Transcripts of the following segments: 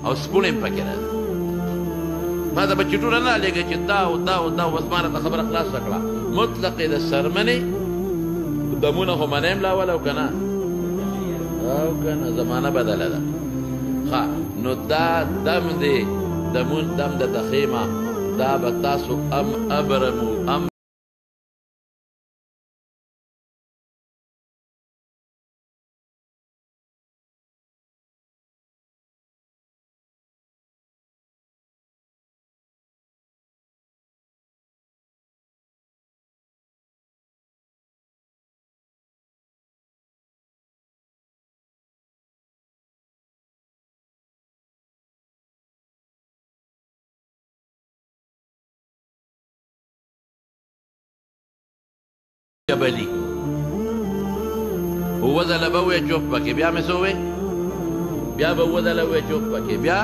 او سپوڼې هم پکې راځي. ما ته به چټونه نه لېږي چې دا او دا او دا بس ما راته خبره خلاصه کړه. مطلق د سرمنې دمونه خو منې هم لاول او که نه او که نه زمانه بدله ده. ښه نو دا دم دی دمون دم د تخیمه دا به تاسو ابرمو جبلي هو ځله به ووایې چوپ پکې بیا مې څه ووایې بیا به اووه ځله ووایې چوپ پکې بیا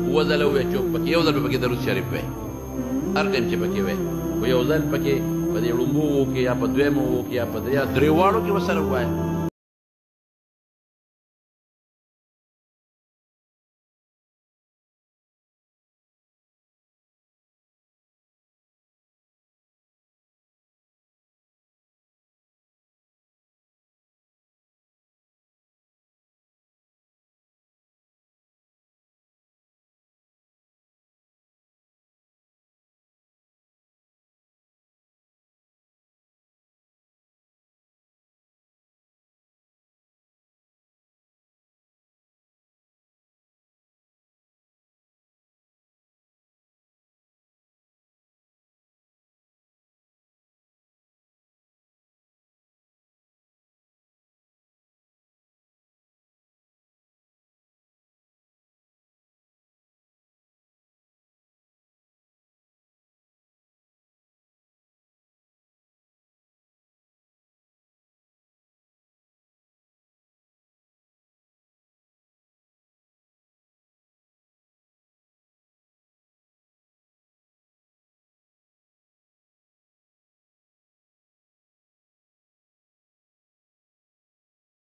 اووه ځله ووایې چوپ پکې یو ځل به پکې درود شریف وایې هر ټایم چې پکې وایې خو یو ځل پکې په دې ړومبو وو کې یا په دویمو وو کې یا په درې واړو کې ورسره ووایه.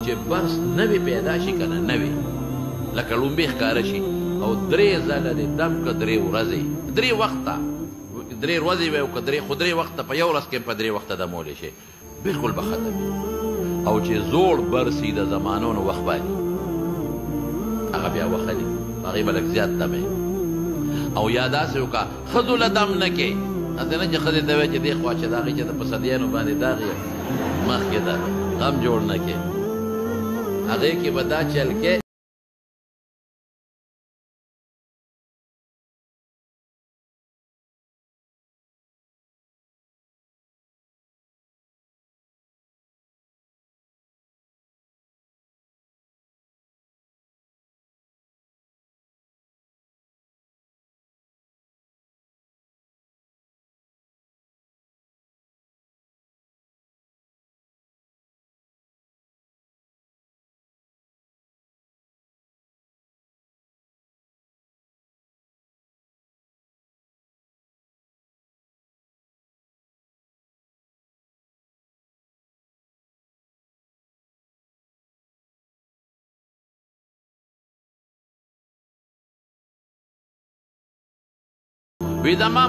چې برس نوې پیدا شي که نه نوې لکه لومبې ښکاره شي او درې ځله دې دم که درې ورځې درې وخته درې ورځې وی او که خو درې وخته په یو ورځ کې په درې وخته دمولی شي بلکل به ختم وي. او چې زوړ برسي د زمانو وخت باندې هغه بیا وخلي هغې به لږ زیات دمې او یا داسې وکړه ښځو له دم نه کې داسې نه چې ښځې ته وایي چې دې خوا چې د هغې چې د په صدیانو باندې داغ یې مخکې ده غم جوړ نه کې هغې کې به دا چل کې وی د ما